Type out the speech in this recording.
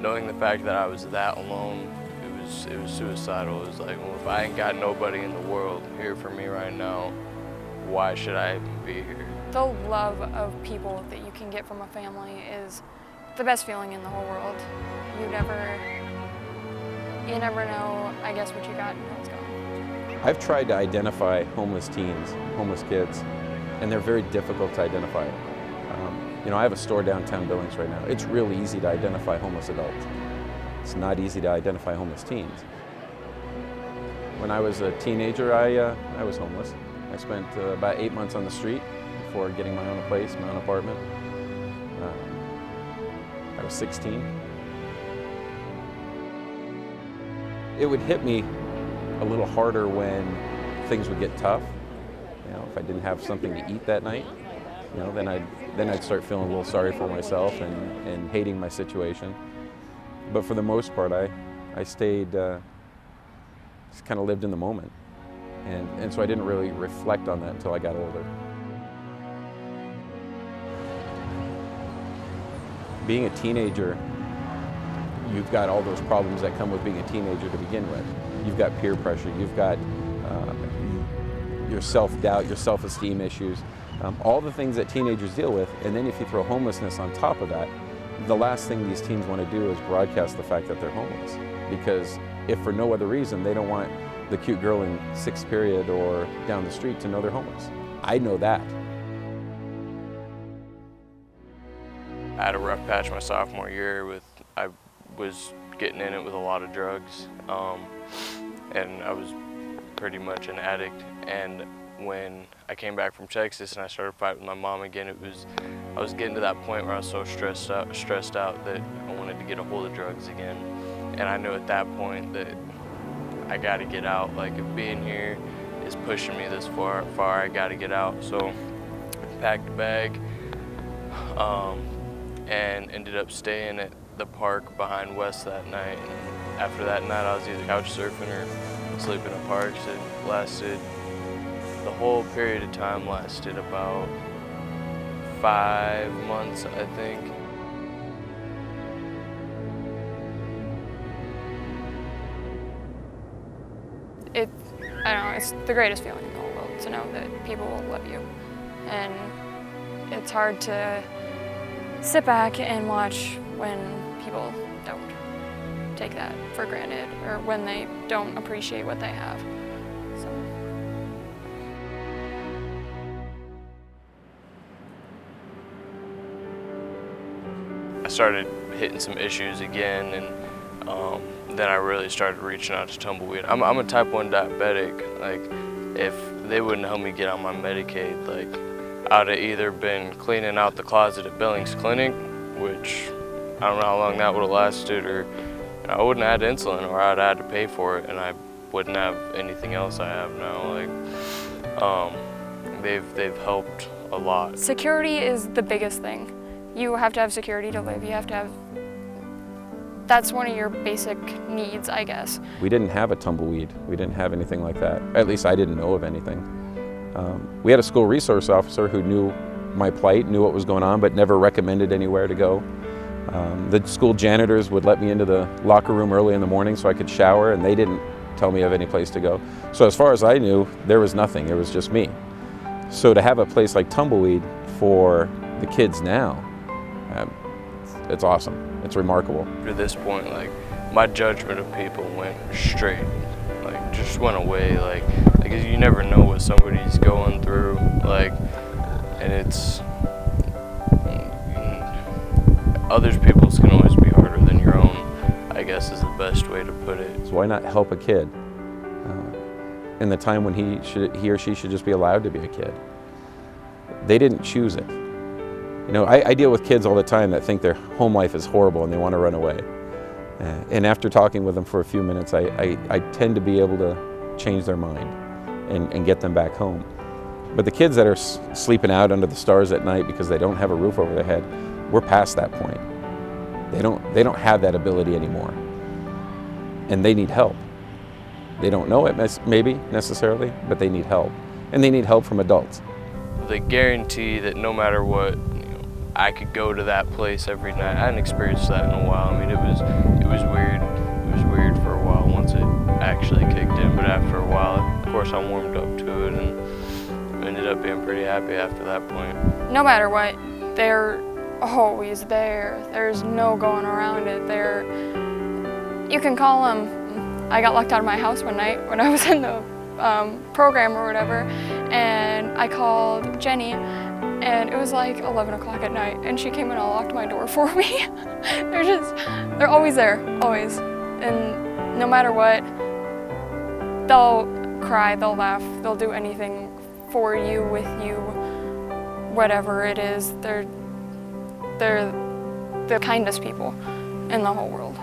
knowing the fact that I was that alone, it was suicidal. It was like, well, if I ain't got nobody in the world here for me right now, why should I even be here? The love of people that you can get from a family is the best feeling in the whole world. You never know, I guess, what you got and how it's going. I've tried to identify homeless teens, homeless kids, and they're very difficult to identify. You know, I have a store downtown Billings right now. It's real easy to identify homeless adults. It's not easy to identify homeless teens. When I was a teenager, I was homeless. I spent about 8 months on the street before getting my own place, my own apartment. I was 16. It would hit me a little harder when things would get tough. You know, if I didn't have something to eat that night, you know, then I'd start feeling a little sorry for myself and hating my situation. But for the most part, I stayed, just kind of lived in the moment. And so I didn't really reflect on that until I got older. Being a teenager, you've got all those problems that come with being a teenager to begin with. You've got peer pressure, you've got your self-doubt, your self-esteem issues, all the things that teenagers deal with, and then if you throw homelessness on top of that, the last thing these teens want to do is broadcast the fact that they're homeless. Because if for no other reason, they don't want the cute girl in 6th period or down the street to know they're homeless. I know that. I had a rough patch my sophomore year. I was getting in it with a lot of drugs, and I was pretty much an addict. And when I came back from Texas and I started fighting with my mom again, I was getting to that point where I was so stressed out that I wanted to get a hold of drugs again. And I knew at that point that I got to get out. Like, if being here is pushing me this far, I got to get out. So packed a bag and ended up staying at the park behind West that night. And after that night, I was either couch surfing or sleeping in parks. It lasted, the whole period of time lasted about 5 months, I think. I don't know, it's the greatest feeling in the whole world to know that people will love you. And it's hard to sit back and watch when people don't take that for granted or when they don't appreciate what they have. So. I started hitting some issues again, and then I really started reaching out to Tumbleweed. I'm a type 1 diabetic. Like, if they wouldn't help me get on my Medicaid, like, I'd have either been cleaning out the closet at Billings Clinic, which I don't know how long that would have lasted, or I wouldn't have had insulin, or I'd have had to pay for it, and I wouldn't have anything else I have now. Like, they've helped a lot. Security is the biggest thing. You have to have security to live. You have to have, that's one of your basic needs, I guess. We didn't have a Tumbleweed. We didn't have anything like that. At least I didn't know of anything. We had a school resource officer who knew my plight, knew what was going on, but never recommended anywhere to go. The school janitors would let me into the locker room early in the morning so I could shower, and they didn't tell me of any place to go. So as far as I knew, there was nothing. It was just me. So to have a place like Tumbleweed for the kids now, it's awesome. It's remarkable. To this point, like, my judgment of people went straight, like, just went away. Like you never know what somebody's going through, like, and it's, others people's can always be harder than your own, I guess is the best way to put it. So why not help a kid in the time when he or she should just be allowed to be a kid? They didn't choose it. You know, I deal with kids all the time that think their home life is horrible and they want to run away. And after talking with them for a few minutes, I tend to be able to change their mind and get them back home. But the kids that are sleeping out under the stars at night because they don't have a roof over their head, we're past that point. They don't have that ability anymore. And they need help. They don't know it maybe necessarily, but they need help. And they need help from adults. They guarantee that no matter what, I could go to that place every night. I hadn't experienced that in a while. I mean, it was weird. It was weird for a while once it actually kicked in, but after a while, of course, I warmed up to it and ended up being pretty happy after that point. No matter what, they're always there. There's no going around it. You can call them. I got locked out of my house one night when I was in the program or whatever, and I called Jenny, and it was like 11 o'clock at night, and she came and unlocked my door for me. They're always there, always. And no matter what, they'll cry, they'll laugh, they'll do anything for you, with you, whatever it is. They're the kindest people in the whole world.